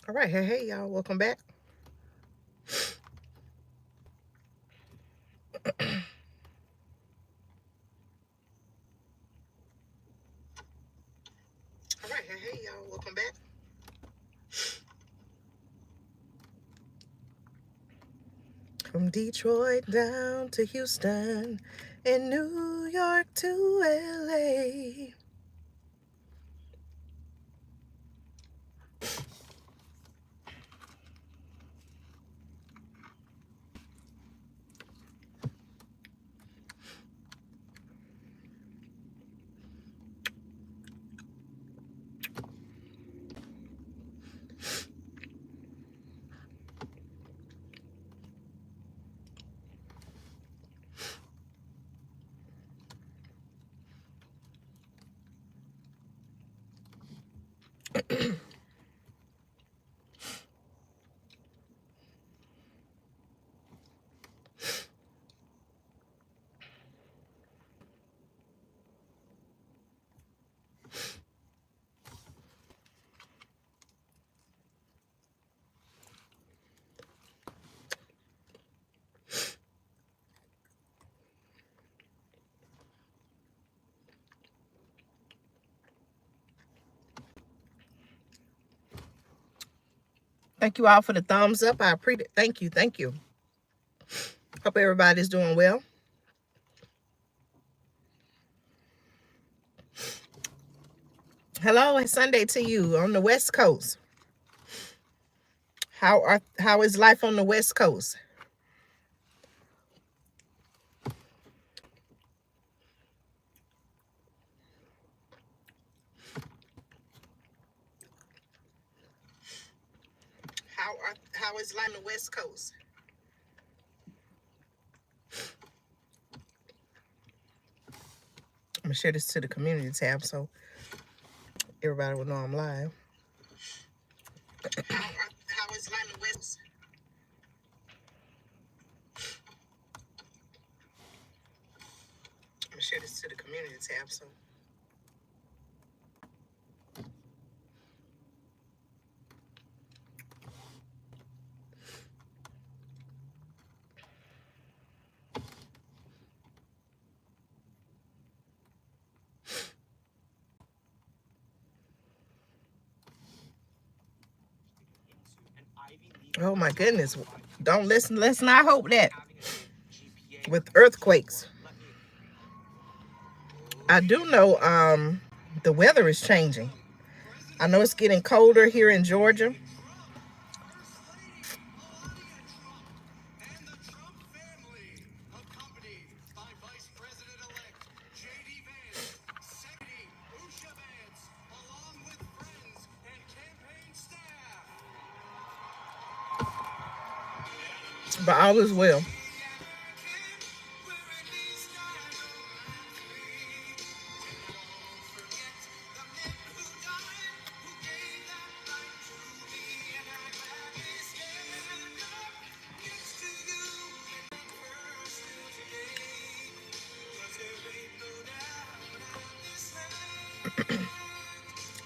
All right, hey, y'all, welcome back. All right, hey, y'all, welcome back. From Detroit down to Houston and New York to LA. Thank you all for the thumbs up. I appreciate it. Thank you. Hope everybody's doing well. Hello, it's Sunday to you on the West Coast. How is life on the West Coast? How is life on the West Coast? I'm gonna share this to the community tab so everybody will know I'm live. How is life in the West? I'm gonna share this to the community tab so. Oh my goodness. Don't listen. Let's not hope that. With earthquakes. I do know the weather is changing. I know it's getting colder here in Georgia. But all is well.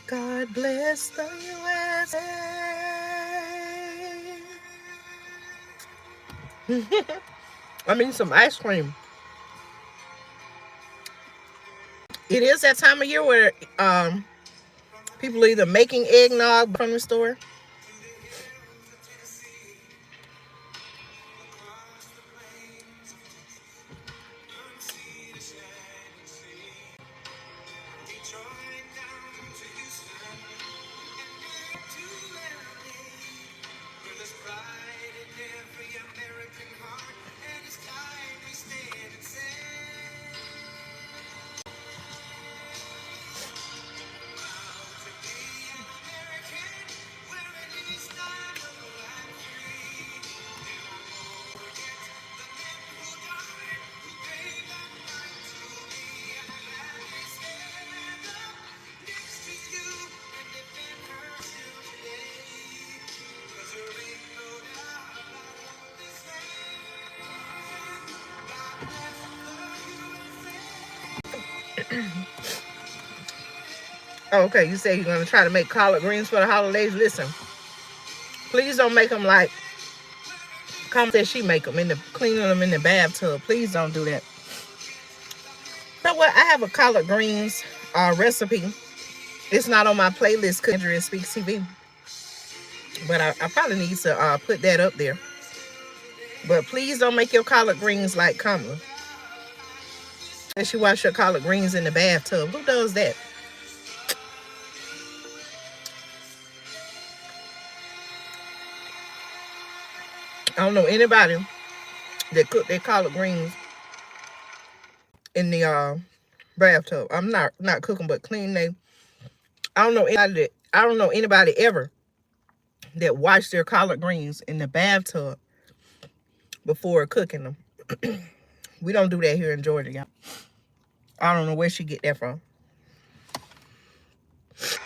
God bless the USA. I mean, some ice cream. It is that time of year where people are either making eggnog from the store. Oh, okay, you say you're going to try to make collard greens for the holidays. Listen, Please don't make them like Come said she make them cleaning them in the bathtub. Please don't do that. You know what? I have a collard greens recipe. It's not on my playlist, Andrea Speaks TV. But I probably need to put that up there. But please don't make your collard greens like Kamala. And she wash her collard greens in the bathtub. Who does that? I don't know anybody that cook their collard greens in the bathtub. I'm not cooking, but clean they. I don't know anybody ever that washed their collard greens in the bathtub before cooking them. We don't do that here in Georgia, y'all. I don't know where she get that from. Thank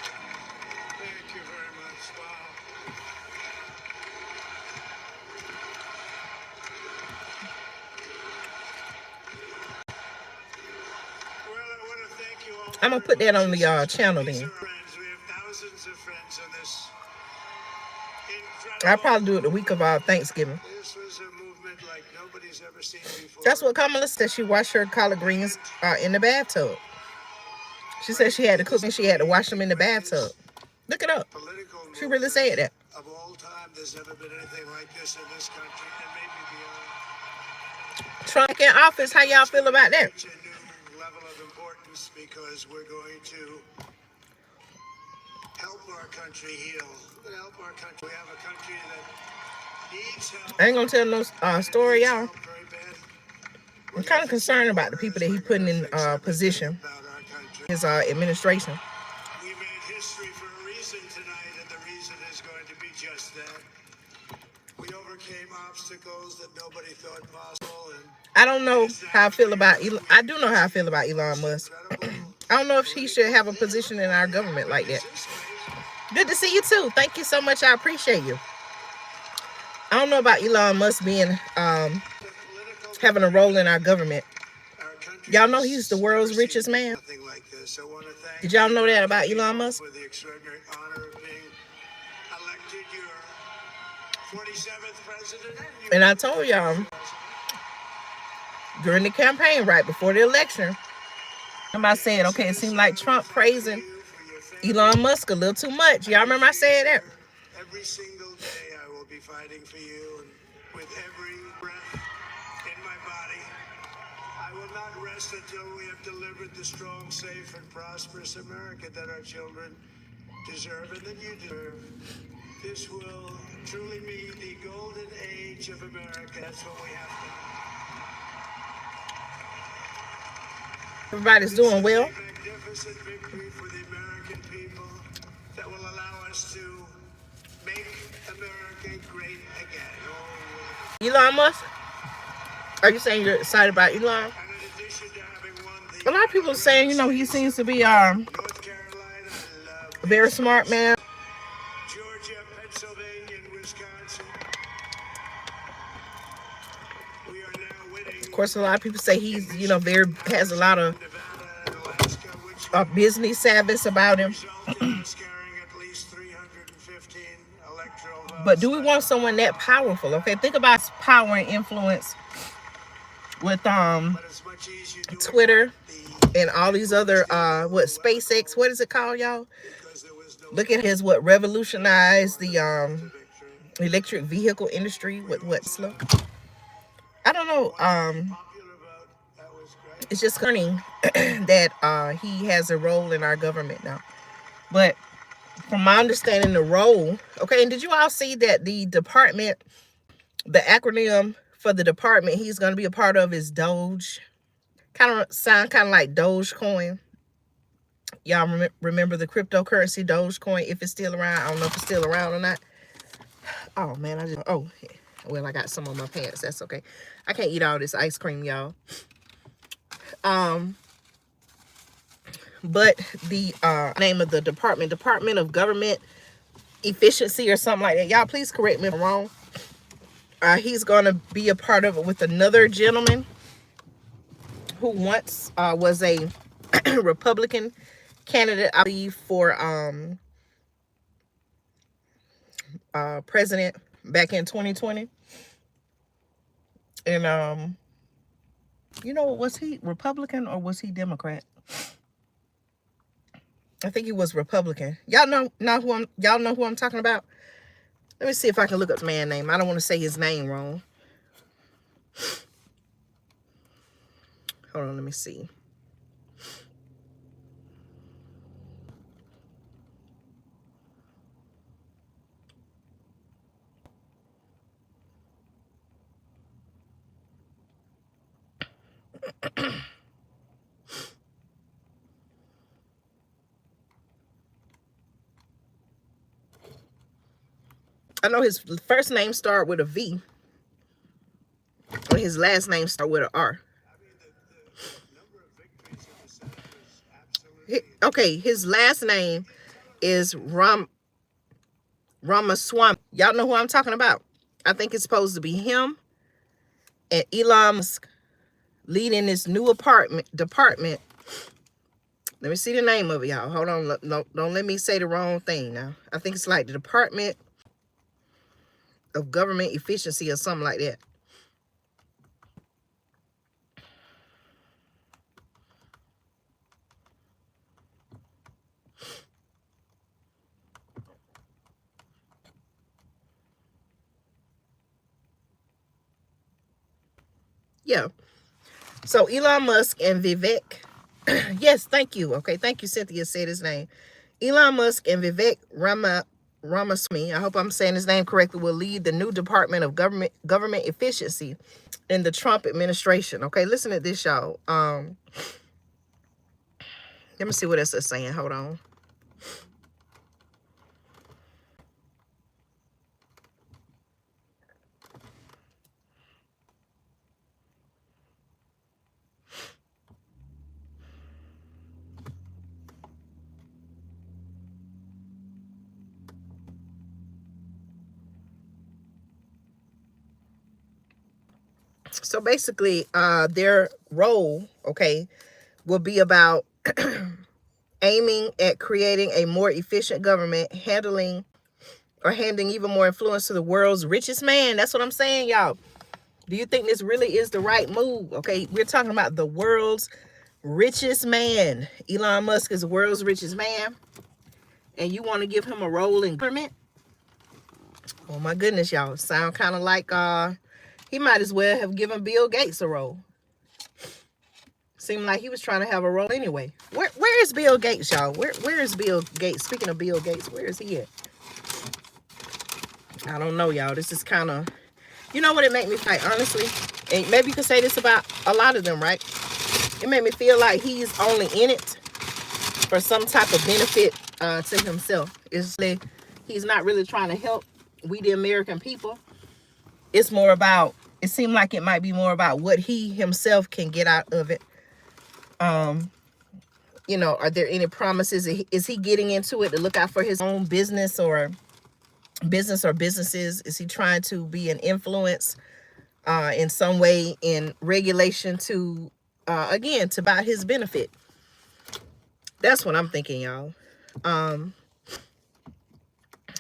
you very much. Wow. Well, I want to thank you all. I'm gonna put that on the channel then. We have thousands of friends on this. I'll probably do it the week of Thanksgiving. This was a movement like nobody's ever seen before. That's what Kamala said. She washed her collard greens in the bathtub. She said she had to cook and she had to wash them in the bathtub. Look it up. She really said that. Of all time, there's never been anything like this in this country and maybe beyond. Trump in office, how y'all feel about that? It's a new level of importance because we're going to help our country heal. We're going to help our country. We have a country that needs help. I ain't gonna tell no story, y'all. Very bad. I'm kind of concerned about the people that he putting in position, About our country. his administration. We made history for a reason tonight, and the reason is going to be just that. We overcame obstacles that nobody thought possible, and I don't know how I feel about I do know how I feel about Elon Musk. I don't know if he should have a position in our government like that. Good to see you too. Thank you so much. I appreciate you. I don't know about Elon Musk being having a role in our government. Y'all know he's the world's richest man. nothing like this. I want to thank Did y'all know that about Elon Musk? for the extraordinary honor of being elected your 47th president. And I told y'all during the campaign, right before the election, somebody said, okay, it seemed like Trump praising Elon Musk a little too much. Y'all remember I said that? Every single day I will be fighting for you, and with every breath in my body, I will not rest until we have delivered the strong, safe, and prosperous America that our children deserve and that you deserve. This will truly be the golden age of America. That's what we have to. Everybody's doing well. A magnificent victory for the American people that will allow us to make America great again. Oh, Elon Musk? Are you saying you're excited about Elon? and in addition to having won the A lot of people are saying, you know, he seems to be North Carolina, a very smart man. Georgia, Pennsylvania, and Wisconsin, we are now winning Of course, a lot of people say he's, you know, has a lot of Nevada and Alaska, which business savvy about him. resulted in us carrying at least 315 electoral votes. But do we want someone that powerful? Okay, think about his power and influence with But it's much easier to Twitter the and all these other SpaceX. What is it called, y'all? because there was no Look at his what revolutionized the victory. electric vehicle industry with what slow. I don't know. Popular vote, that was great. It's just concerning that he has a role in our government now. But from my understanding, the role, okay, and did you all see that the department, the acronym for the department he's going to be a part of is Doge? Kind of sound kind of like Dogecoin. Y'all remember the cryptocurrency Dogecoin, if it's still around? I don't know if it's still around or not. Oh, man, well, I got some on my pants. That's okay. I can't eat all this ice cream, y'all. But the name of the Department of Government Efficiency or something like that. Y'all, please correct me if I'm wrong. He's going to be a part of it with another gentleman who once was a Republican candidate, I believe, for president back in 2020. And you know, was he Republican or was he Democrat? I think he was Republican. Y'all know who I'm talking about? Let me see if I can look up the man's name. I don't want to say his name wrong. Hold on, let me see. I know his first name started with a V, and his last name started with an R. I mean, the number of victories in the Senate was absolutely... Okay, his last name is Ramaswamy. Y'all know who I'm talking about. I think it's supposed to be him and Elon Musk leading this new department. Let me see the name of it, y'all. Hold on. Don't let me say the wrong thing now. I think it's like the Department of Government Efficiency or something like that. Yeah. So Elon Musk and Vivek. Yes, thank you. Okay, thank you, Cynthia said his name. Elon Musk and Vivek Ramaswamy, I hope I'm saying his name correctly, will lead the new Department of Government Efficiency in the Trump administration. Okay, listen to this, y'all. Let me see what else it's saying. Hold on. So basically, their role, okay, will be about aiming at creating a more efficient government, handing even more influence to the world's richest man. That's what I'm saying, y'all. Do you think this really is the right move? Okay, we're talking about the world's richest man. Elon Musk is the world's richest man, and you want to give him a role in government? Oh my goodness, y'all. Sound kind of like he might as well have given Bill Gates a role. Seemed like he was trying to have a role anyway. Where is Bill Gates, y'all? Where is Bill Gates? Speaking of Bill Gates, where is he at? I don't know, y'all. This is kind of, you know what it made me fight, honestly? And maybe you could say this about a lot of them, right? It made me feel like he's only in it for some type of benefit to himself. It's like he's not really trying to help we the American people. It's more about, it seemed like it might be more about what he himself can get out of it. You know, are there any promises? Is he getting into it to look out for his own business or businesses? Is he trying to be an influence in some way in regulation to, again, to buy his benefit? That's what I'm thinking, y'all.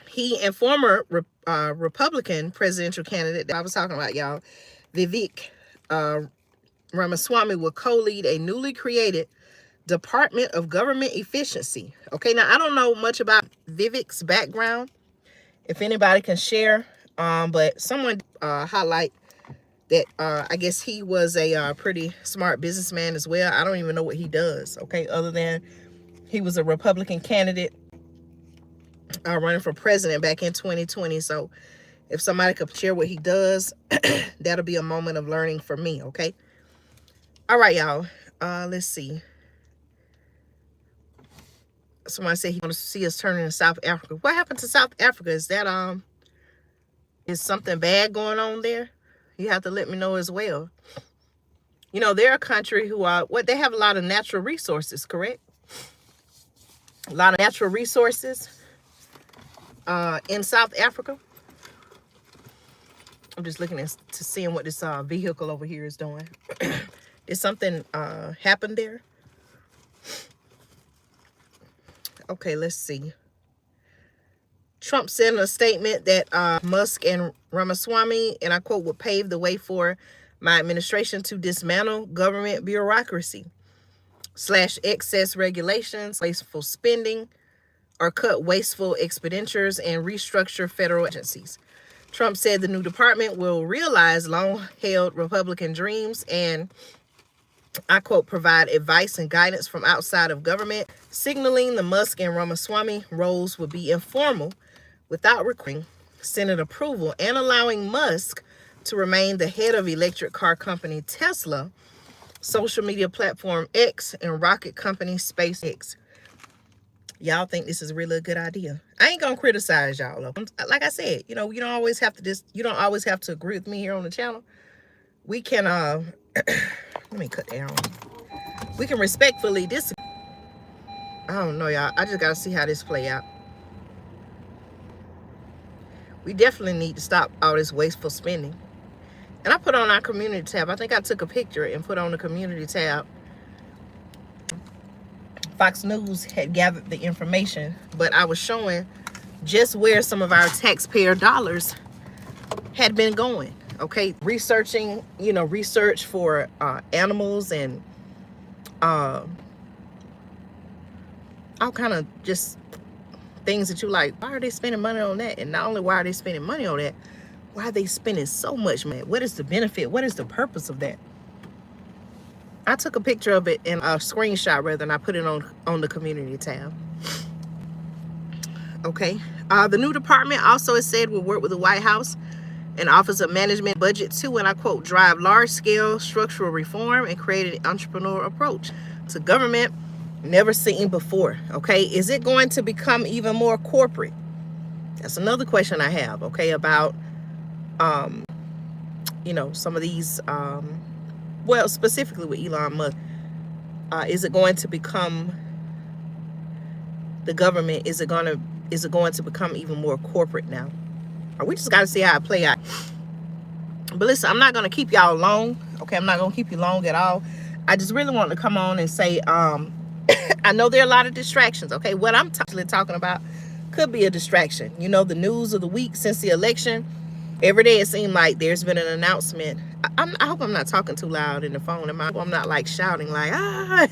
He and former Republican presidential candidate that I was talking about, y'all, Vivek Ramaswamy, will co-lead a newly created Department of Government Efficiency. Okay, now I don't know much about Vivek's background. If anybody can share, but someone highlight that I guess he was a pretty smart businessman as well. I don't even know what he does, okay, other than he was a Republican candidate running for president back in 2020. So if somebody could share what he does, that'll be a moment of learning for me, okay? All right, y'all. Let's see. Somebody said he wants to see us turning to South Africa. What happened to South Africa? Is that is something bad going on there? You have to let me know as well. You know, they're a country who are they have a lot of natural resources, correct? A lot of natural resources in South Africa. I'm just looking to seeing what this vehicle over here is doing. Did something happen there? Okay, let's see. Trump said in a statement that Musk and Ramaswamy, and I quote, would pave the way for my administration to dismantle government bureaucracy / excess regulations, wasteful spending, or cut wasteful expenditures and restructure federal agencies. Trump said the new department will realize long-held Republican dreams and, I quote, provide advice and guidance from outside of government, signaling the Musk and Ramaswamy roles would be informal without requiring Senate approval and allowing Musk to remain the head of electric car company Tesla, social media platform X, and rocket company SpaceX. Y'all think this is really a good idea? I ain't gonna criticize y'all. Like I said, you don't always have to agree with me here on the channel. We can let me cut down. We can respectfully disagree. I don't know, y'all. I just gotta see how this play out. We definitely need to stop all this wasteful spending. And I put on our community tab. I think I took a picture and put on the community tab. Fox News had gathered the information, but I was showing just where some of our taxpayer dollars had been going. Okay, researching, research for animals and all kind of just things that you like. Why are they spending money on that? And not only why are they spending money on that, why are they spending so much money? What is the benefit? What is the purpose of that? I took a picture of it in a screenshot rather, and I put it on the community tab. Okay. The new department also, it said, will work with the White House and Office of Management budget to, and I quote, drive large-scale structural reform and create an entrepreneurial approach to government never seen before. Okay. Is it going to become even more corporate? That's another question I have. Okay. About, some of these, well, specifically with Elon Musk, is it going to become the government? Is it going to become even more corporate now? We just got to see how it play out. But listen, I'm not going to keep y'all long. Okay, I'm not going to keep you long at all. I just really want to come on and say, I know there are a lot of distractions. Okay, what I'm talking about could be a distraction. The news of the week since the election. Every day it seemed like there's been an announcement. I hope I'm not talking too loud in the phone. I'm not like shouting like, ah.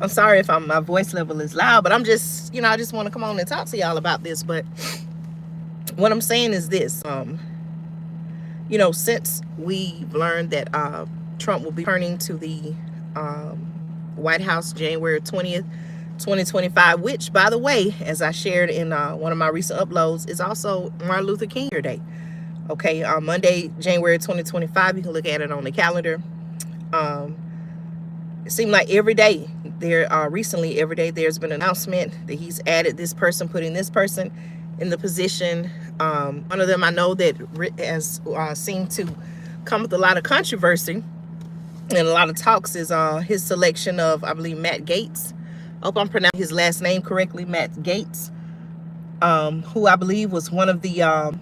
I'm sorry if my voice level is loud, but I'm just, I just want to come on and talk to y'all about this. But what I'm saying is this, since we've learned that Trump will be returning to the White House January 20th, 2025, which, by the way, as I shared in one of my recent uploads, is also Martin Luther King Day. Okay, Monday, January 2025, you can look at it on the calendar. It seemed like every day recently every day there's been an announcement that he's added this person, putting this person in the position. One of them I know that has seemed to come with a lot of controversy and a lot of talks is his selection of, I believe, Matt Gaetz. I hope I'm pronouncing his last name correctly, Matt Gaetz, who I believe was one of the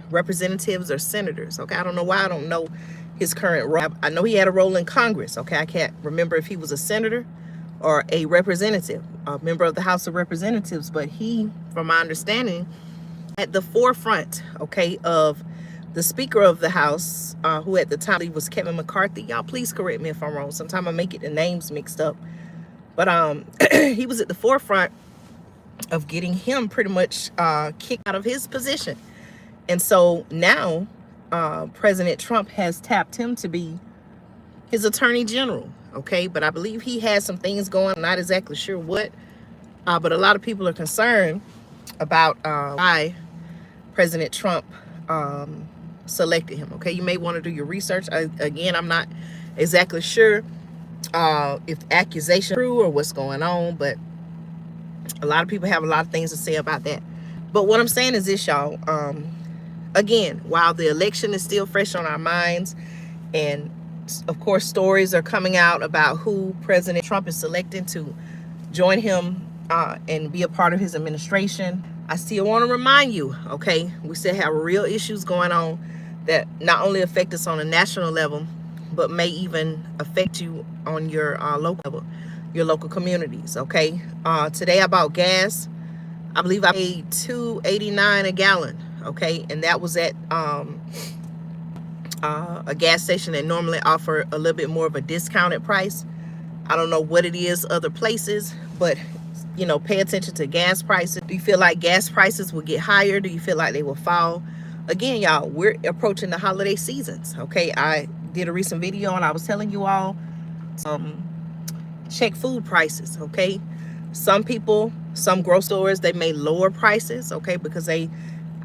representatives or senators. Okay, I don't know why I don't know his current role. I know he had a role in Congress. Okay, I can't remember if he was a senator or a representative, a member of the House of Representatives, but he, from my understanding, at the forefront, okay, of the Speaker of the House, who at the time was Kevin McCarthy. Y'all please correct me if I'm wrong. Sometimes I make the names mixed up. But he was at the forefront of getting him pretty much kicked out of his position. And so now President Trump has tapped him to be his attorney general. Okay, but I believe he has some things going. I'm not exactly sure what, but a lot of people are concerned about why President Trump selected him. Okay, you may want to do your research. Again, I'm not exactly sure if the accusation is true or what's going on, but a lot of people have a lot of things to say about that. But what I'm saying is this, y'all. Again, while the election is still fresh on our minds, and of course stories are coming out about who President Trump is selecting to join him and be a part of his administration, I still want to remind you, okay, we still have real issues going on that not only affect us on a national level, but may even affect you on your local level, your local communities. Okay, today I bought gas. I believe I paid $2.89 a gallon. Okay, and that was at a gas station that normally offer a little bit more of a discounted price. I don't know what it is other places, but you know, pay attention to gas prices. Do you feel like gas prices will get higher? Do you feel like they will fall? Again, y'all, we're approaching the holiday seasons. Okay, I did a recent video and I was telling you all, check food prices. Okay, some people, some grocery stores, they may lower prices. Okay, because they,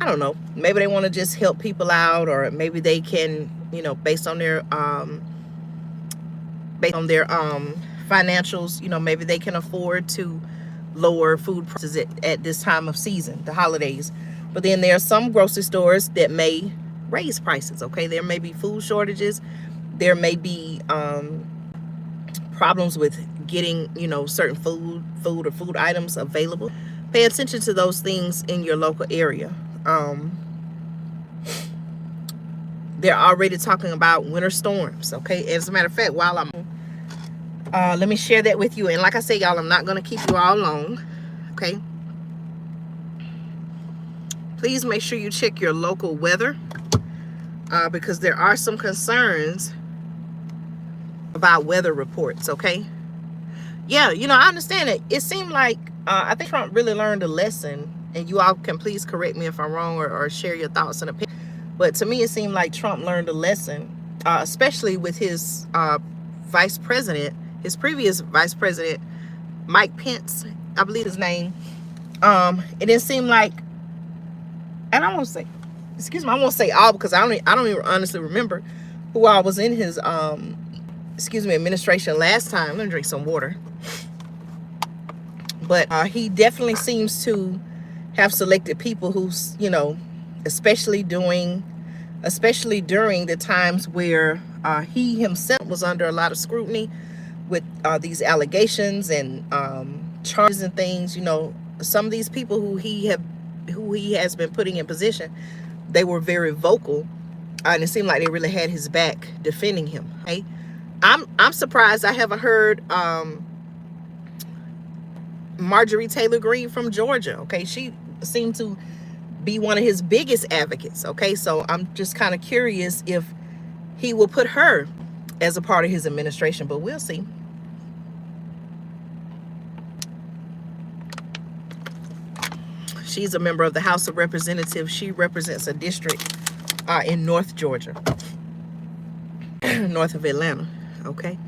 I don't know, maybe they want to just help people out, or maybe they can, you know, based on their financials, you know, maybe they can afford to lower food prices at this time of season, the holidays. But then there are some grocery stores that may raise prices. Okay, there may be food shortages, there may be problems with getting, you know, certain food or food items available. Pay attention to those things in your local area. They're already talking about winter storms. Okay, as a matter of fact, while I'm let me share that with you. And like I say, y'all, I'm not going to keep you all long. Okay, please make sure you check your local weather, because there are some concerns about weather reports. Okay, yeah, you know, I understand it. It seemed like I think Trump really learned a lesson, and you all can please correct me if I'm wrong, or share your thoughts and opinions. But to me, it seemed like Trump learned a lesson, especially with his vice president, his previous vice president, Mike Pence, I believe his name. It didn't seem like, and I won't say, excuse me, I won't say all, because I don't even honestly remember who all was in his administration last time. Let me drink some water. But he definitely seems to have selected people who's, you know, especially during the times where he himself was under a lot of scrutiny with these allegations and charges and things. You know, some of these people who he has been putting in position, they were very vocal, and it seemed like they really had his back defending him. Okay, I'm surprised I haven't heard Marjorie Taylor Greene from Georgia. Okay, she seemed to be one of his biggest advocates. Okay, so I'm just kind of curious if he will put her as a part of his administration, but we'll see. She's a member of the House of Representatives. She represents a district in North Georgia, north of Atlanta. Okay.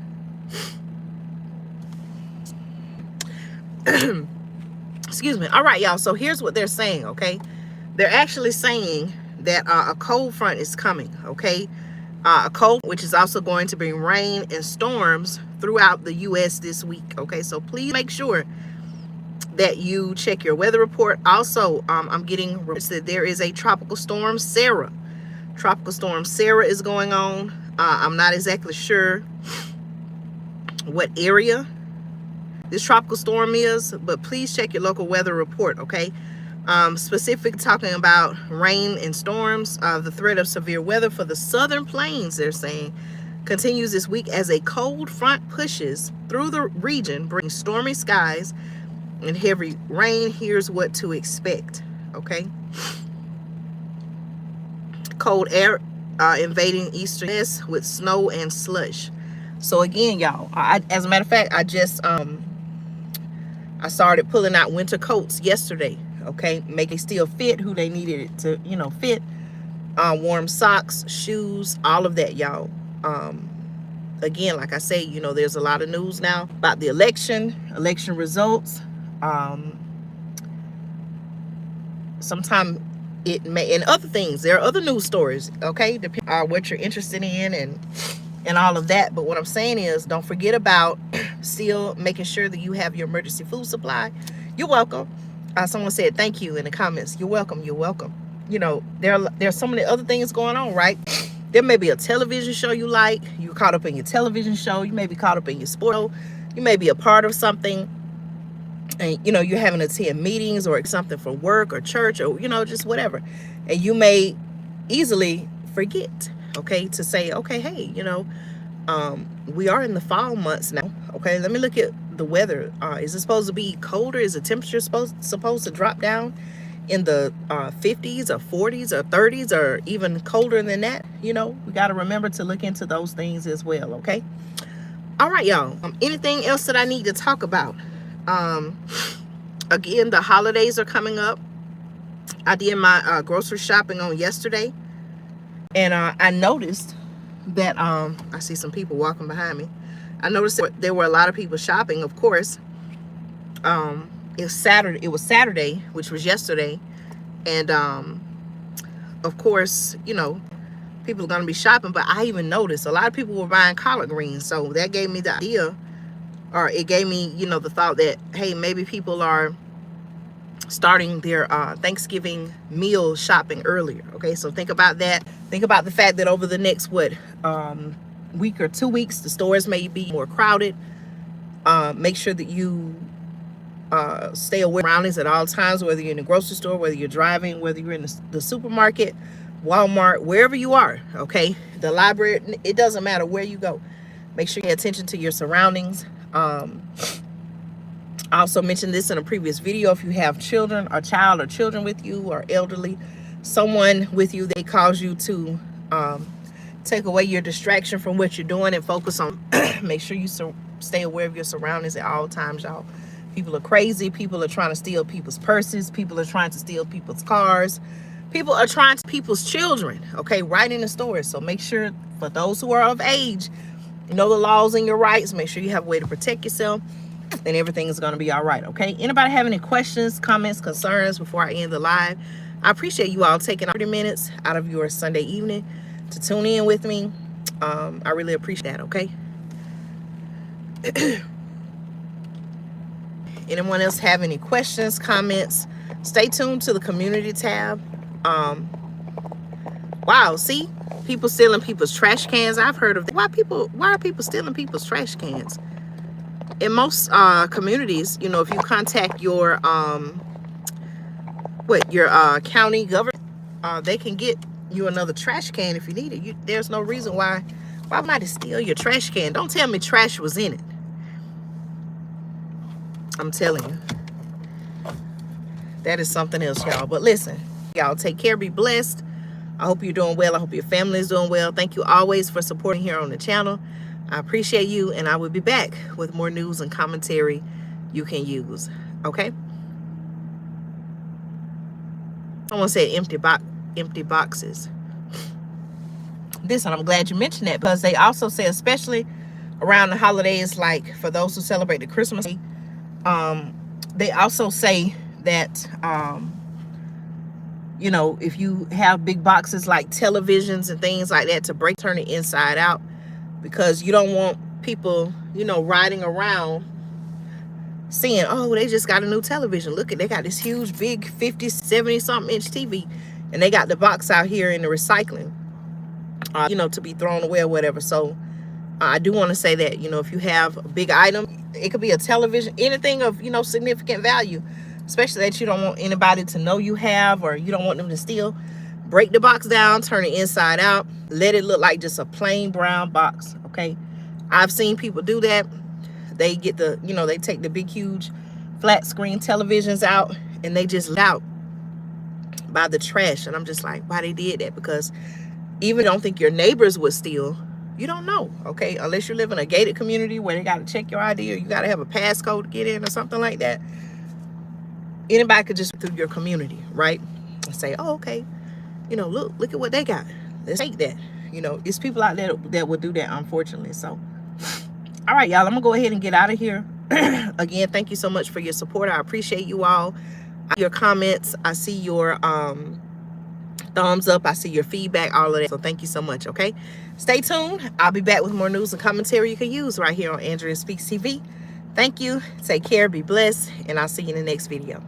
Excuse me. All right, y'all. So here's what they're saying. Okay, they're actually saying that a cold front is coming. Okay, a cold, which is also going to bring rain and storms throughout the U.S. this week. Okay, so please make sure that you check your weather report. Also, I'm getting reports that there is a tropical storm Sarah. Tropical storm Sarah is going on. I'm not exactly sure what area this tropical storm is, but please check your local weather report. Okay, specifically talking about rain and storms. The threat of severe weather for the southern plains, they're saying, continues this week as a cold front pushes through the region, bringing stormy skies and heavy rain. Here's what to expect. Okay, cold air invading eastern U.S. with snow and slush. So again, y'all, as a matter of fact, I just I started pulling out winter coats yesterday. Okay, make it still fit who they needed it to, you know, fit. Warm socks, shoes, all of that, y'all. Again, like I say, you know, there's a lot of news now about the election results. Sometimes it may, and other things, there are other news stories. Okay, depending on what you're interested in and all of that. But what I'm saying is, don't forget about still making sure that you have your emergency food supply. You're welcome. Someone said thank you in the comments. You're welcome. You're welcome. You know, there's so many other things going on, right? There may be a television show you like. You're caught up in your television show. You may be caught up in your sport show. You may be a part of something, and you know, you're having to attend meetings or something for work or church or, you know, just whatever, and you may easily forget, okay, to say, okay, hey, you know, we are in the fall months now. Okay, let me look at the weather. Is it supposed to be colder? Is the temperature supposed to drop down in the 50s or 40s or 30s or even colder than that? You know, we got to remember to look into those things as well, okay? All right, y'all. Anything else that I need to talk about? Again, the holidays are coming up. I did my grocery shopping on yesterday, and I noticed that I see some people walking behind me. I noticed that there were a lot of people shopping. Of course, it was Saturday, which was yesterday, and of course, you know, people are going to be shopping. But I even noticed a lot of people were buying collard greens, so that gave me the idea, or it gave me, you know, the thought that, hey, maybe people are starting their Thanksgiving meal shopping earlier. Okay, so think about that. Think about the fact that over the next week or 2 weeks, the stores may be more crowded. Make sure that you stay aware of surroundings at all times, whether you're in the grocery store, whether you're driving, whether you're in the supermarket, Walmart, wherever you are. Okay, the library, it doesn't matter where you go. Make sure you pay attention to your surroundings. I also mentioned this in a previous video. If you have children, or child or children with you, or elderly, someone with you, they cause you to take away your distraction from what you're doing and focus on. Make sure you stay aware of your surroundings at all times, y'all. People are crazy. People are trying to steal people's purses. People are trying to steal people's cars. People are trying to people's children, okay, right in the stores. So make sure, for those who are of age, you know the laws and your rights. Make sure you have a way to protect yourself, and everything is going to be all right, okay? Anybody have any questions, comments, concerns before I end the live? I appreciate you all taking 30 minutes out of your Sunday evening to tune in with me. I really appreciate that, okay? Anyone else have any questions, comments? Stay tuned to the community tab. Wow, see? People stealing people's trash cans. I've heard of that. Why are people stealing people's trash cans? In most communities, you know, if you contact your county government, they can get you another trash can if you need it. There's no reason why might steal your trash can. Don't tell me trash was in it. I'm telling you, that is something else, y'all. But listen, y'all, take care, be blessed. I hope you're doing well. I hope your family is doing well. Thank you always for supporting here on the channel. I appreciate you, and I will be back with more news and commentary you can use. Okay? Someone said empty boxes. Listen, I'm glad you mentioned that, because they also say, especially around the holidays, like for those who celebrate the Christmas, they also say that you know, if you have big boxes like televisions and things like that, to turn it inside out, because you don't want people, you know, riding around seeing, oh, they just got a new television. Look, they got this huge, big 50, 70 something inch TV, and they got the box out here in the recycling, you know, to be thrown away or whatever. So I do want to say that, you know, if you have a big item, it could be a television, anything of, you know, significant value, especially that you don't want anybody to know you have, or you don't want them to steal, break the box down, turn it inside out, let it look like just a plain brown box, okay? I've seen people do that. They get the, you know, they take the big, huge flat screen televisions out, and they just let out by the trash. And I'm just like, why they did that? Because even don't think your neighbors would steal, you don't know, okay? Unless you live in a gated community where they got to check your ID, or you got to have a passcode to get in or something like that. Anybody could just through your community, right? And say, oh, okay, you know, look at what they got. Let's take that. You know, it's people out there that will do that, unfortunately. So, all right, y'all, I'm gonna go ahead and get out of here. Again, thank you so much for your support. I appreciate you all. Your comments, I see your thumbs up, I see your feedback, all of that. So thank you so much, okay? Stay tuned. I'll be back with more news and commentary you can use right here on Andrea Speaks TV. Thank you. Take care. Be blessed. And I'll see you in the next video.